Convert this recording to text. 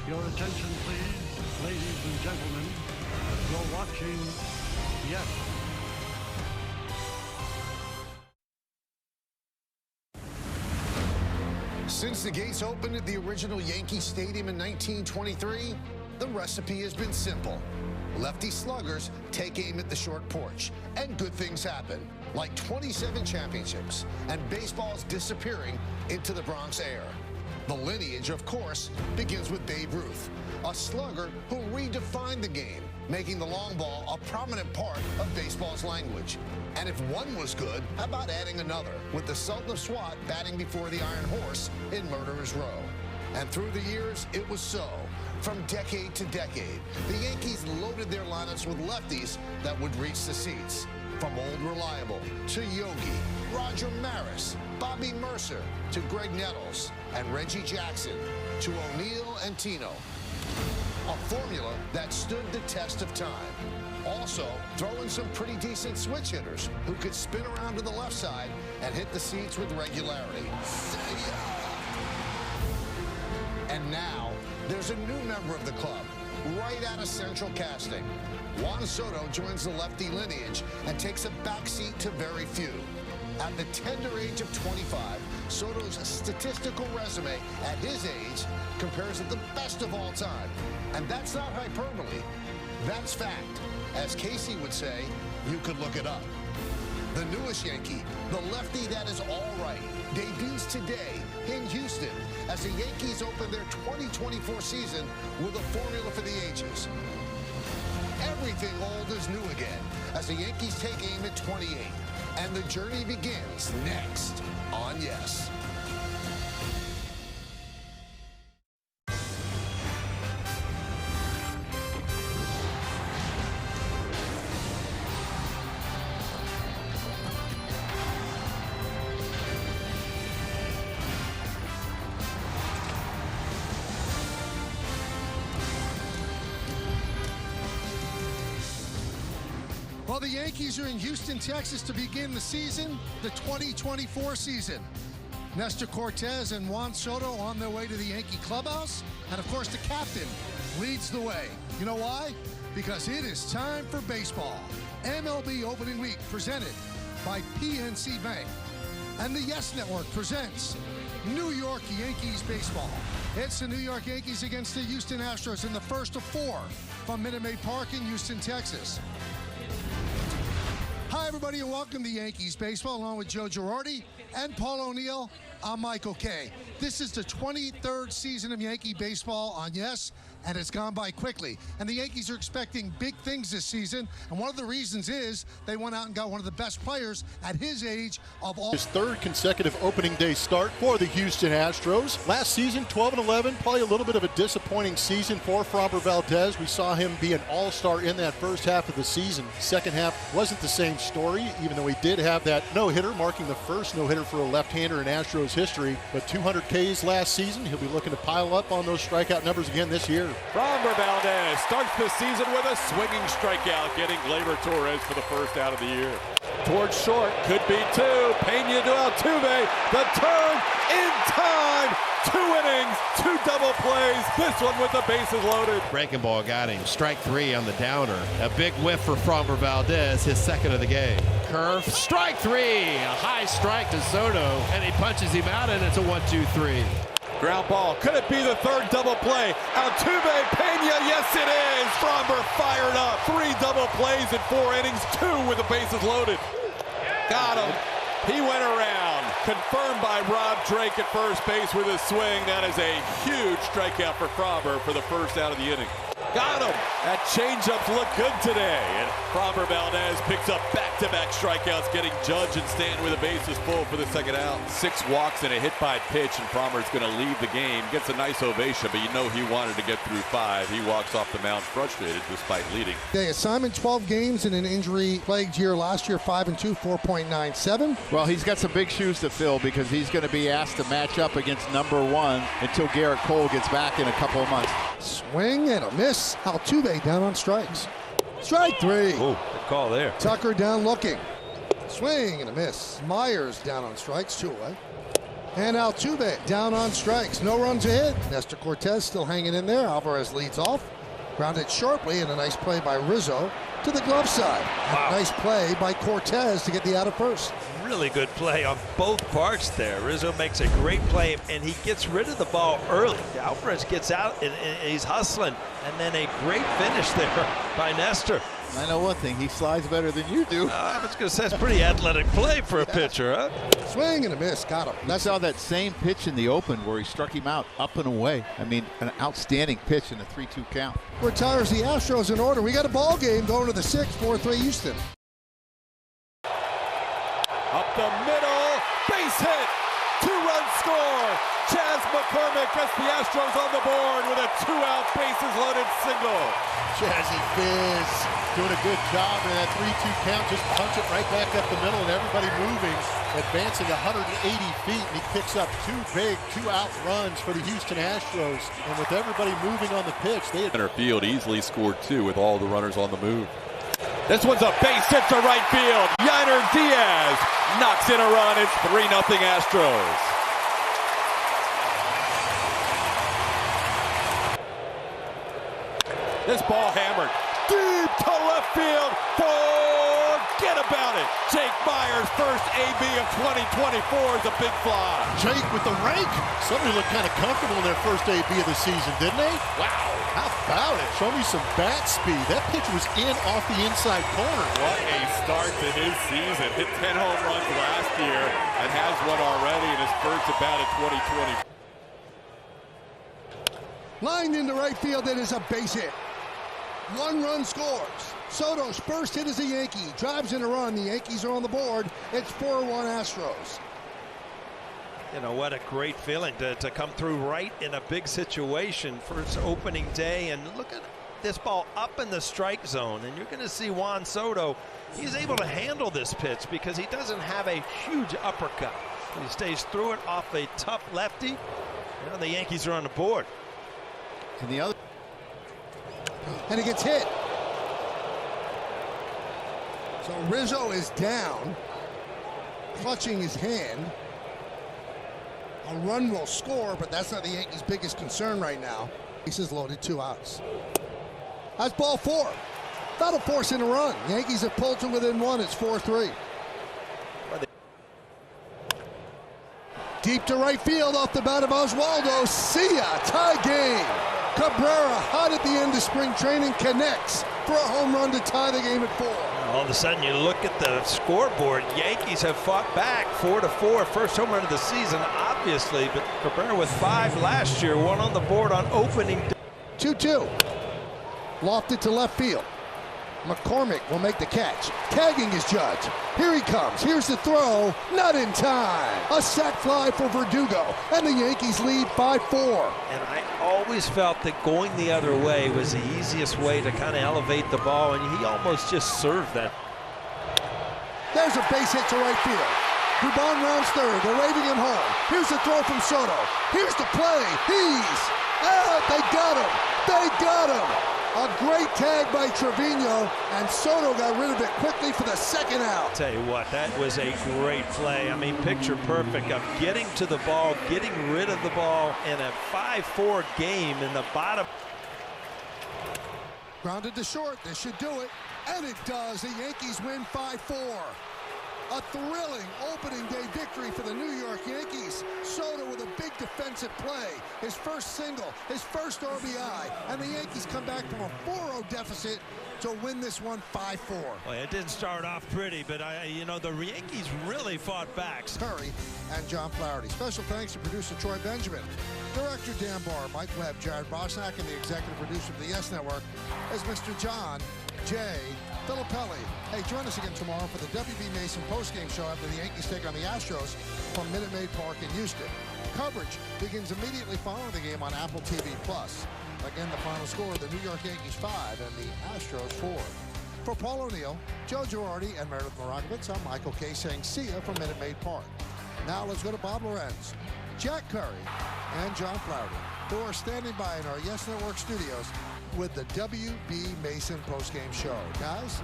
Your attention, please, ladies and gentlemen. You're watching Yes. Since the gates opened at the original Yankee Stadium in 1923, the recipe has been simple. Lefty sluggers take aim at the short porch, and good things happen, like 27 championships and baseball's disappearing into the Bronx air. The lineage, of course, begins with Babe Ruth, a slugger who redefined the game, making the long ball a prominent part of baseball's language. And if one was good, how about adding another, with the Sultan of SWAT batting before the Iron Horse in Murderers Row. And through the years, it was so. From decade to decade, the Yankees loaded their lineups with lefties that would reach the seats. From Old Reliable to Yogi, Roger Maris, Bobby Mercer to Greg Nettles, and Reggie Jackson to O'Neill and Tino. A formula that stood the test of time. Also, throw in some pretty decent switch hitters who could spin around to the left side and hit the seats with regularity. And now, there's a new member of the club, right out of central casting. Juan Soto joins the lefty lineage and takes a backseat to very few. At the tender age of 25, Soto's statistical resume at his age compares at the best of all time. And that's not hyperbole. That's fact. As Casey would say, you could look it up. The newest Yankee, the lefty that is all right, debuts today in Houston as the Yankees open their 2024 season with a formula for the ages. Everything old is new again as the Yankees take aim at 28. And the journey begins next on Yes. Well, the Yankees are in Houston, Texas to begin the season, the 2024 season. Nestor Cortez and Juan Soto on their way to the Yankee clubhouse. And, of course, the captain leads the way. You know why? Because it is time for baseball. MLB opening week presented by PNC Bank. And the Yes Network presents New York Yankees baseball. It's the New York Yankees against the Houston Astros in the first of four from Minute Maid Park in Houston, Texas. Hi, everybody, and welcome to Yankees baseball, along with Joe Girardi and Paul O'Neill. I'm Michael Kay. This is the 23rd season of Yankee baseball on Yes, and it's gone by quickly. And the Yankees are expecting big things this season, and one of the reasons is they went out and got one of the best players at his age of all. His third consecutive opening day start for the Houston Astros. Last season, 12-11, probably a little bit of a disappointing season for Framber Valdez. We saw him be an all-star in that first half of the season. Second half wasn't the same story, even though he did have that no-hitter, marking the first no-hitter for a left-hander in Astros history. But 200 Ks last season. He'll be looking to pile up on those strikeout numbers again this year. Framber Valdez starts the season with a swinging strikeout, getting Gleyber Torres for the first out of the year. Towards short, could be two. Pena to Altuve, the turn in time. 2 innings, 2 double plays. This one with the bases loaded. Breaking ball got him. Strike 3 on the downer. A big whiff for Framber Valdez, his second of the game. Curve, strike 3. A high strike to Soto, and he punches him out, and it's a 1-2-3. Ground ball. Could it be the third double play? Altuve, Pena, yes it is. Framber fired up. 3 double plays in 4 innings, 2 with the bases loaded. Got him. He went around. Confirmed by Rob Drake at first base with his swing. That is a huge strikeout for Framber for the first out of the inning. Got him. That changeups look good today. And Framber Valdez picks up back-to-back strikeouts, getting Judge and Stanton with the bases full for the second out. 6 walks and a hit by pitch, and Framber's going to leave the game. Gets a nice ovation, but you know he wanted to get through 5. He walks off the mound frustrated despite leading. Okay, assignment 12 games in an injury-plagued year last year, 5-2, 4.97. Well, he's got some big shoes to fill because he's going to be asked to match up against number 1 until Garrett Cole gets back in a couple of months. Swing and a miss. Altuve down on strikes. Strike 3. Oh, good call there. Tucker down looking. Swing and a miss. Myers down on strikes, 2 away. And Altuve down on strikes. No runs ahead. Nestor Cortez still hanging in there. Alvarez leads off. Grounded sharply, and a nice play by Rizzo to the glove side. Wow. Nice play by Cortez to get the out of first. Really good play on both parts there. Rizzo makes a great play, and he gets rid of the ball early. Alvarez gets out, and he's hustling. And then a great finish there by Nestor. I know one thing, he slides better than you do. I was going to say, that's pretty athletic play for a pitcher, huh? Swing and a miss. Got him. I saw that same pitch in the open where he struck him out up and away. I mean, an outstanding pitch in a 3-2 count. Retires the Astros in order. We got a ball game going to the 6th, 4-3 Houston. Up the middle, base hit, 2-run score. Chas McCormick gets the Astros on the board with a 2-out bases loaded single. Jazzy Fizz doing a good job in that 3-2 count. Just punch it right back up the middle and everybody moving, advancing 180 feet, and he picks up 2 big 2-out runs for the Houston Astros. And with everybody moving on the pitch, they had Center field easily scored 2 with all the runners on the move. This one's a base hit to right field. Yainer Diaz knocks in a run. It's 3-0 Astros. This ball hammered deep to left field. Forget about it. Jake Meyers' first AB of 2024 is a big fly. Jake with the rake. Somebody looked kind of comfortable in their first AB of the season, didn't they? Wow, how about it? Show me some bat speed. That pitch was in off the inside corner. What a start to his season. Hit 10 home runs last year and has one already in his first at bat in 2020. Lined into right field, that is a base hit. 1 run scores. Soto's first hit as a Yankee. Drives in a run. The Yankees are on the board. It's 4-1 Astros. You know, what a great feeling to come through right in a big situation for its opening day. And look at this ball up in the strike zone. And you're going to see Juan Soto. He's able to handle this pitch because he doesn't have a huge uppercut. He stays through it off a tough lefty. You know, the Yankees are on the board. And the other. And he gets hit. So Rizzo is down, clutching his hand. A run will score, but that's not the Yankees' biggest concern right now. Bases loaded, 2 outs. That's ball 4. That'll force in a run. Yankees have pulled to within 1. It's 4-3. Deep to right field off the bat of Oswaldo. See ya. Tie game. Cabrera, hot at the end of spring training, connects for a home run to tie the game at 4. All of a sudden, you look at the scoreboard. Yankees have fought back 4-4. First home run of the season, obviously, but Cabrera with 5 last year. 1 on the board on opening day. 2-2. Lofted to left field. McCormick will make the catch. Tagging his judge. Here he comes. Here's the throw. Not in time. A sac fly for Verdugo. And the Yankees lead 5-4. And I always felt that going the other way was the easiest way to kind of elevate the ball, and he almost just served that. There's a base hit to right field. Dubon rounds third. They're waving him home. Here's the throw from Soto. Here's the play. He's out. They got him. They got him. A great tag by Trevino, and Soto got rid of it quickly for the 2nd out. Tell you what, that was a great play. I mean, picture perfect of getting to the ball, getting rid of the ball in a 5-4 game in the bottom. Grounded to short. This should do it. And it does. The Yankees win 5-4. A thrilling opening day victory for the New York Yankees. Soto with a big defensive play. His first single, his first RBI. And the Yankees come back from a 4-0 deficit to win this one 5-4. Well, it didn't start off pretty, but you know, the Yankees really fought back. Curry and John Flaherty. Special thanks to producer Troy Benjamin, director Dan Barr, Mike Webb, Jared Bosnack, and the executive producer of the Yes Network is Mr. John J. Filippelli. Hey, join us again tomorrow for the WB Mason postgame show after the Yankees take on the Astros from Minute Maid Park in Houston. Coverage begins immediately following the game on Apple TV+. Again, the final score, the New York Yankees 5 and the Astros 4. For Paul O'Neill, Joe Girardi, and Meredith Moragovitz, I'm Michael Kay saying see ya from Minute Maid Park. Now let's go to Bob Lorenz, Jack Curry, and John Flaherty, who are standing by in our Yes Network studios with the WB Mason postgame show. Guys,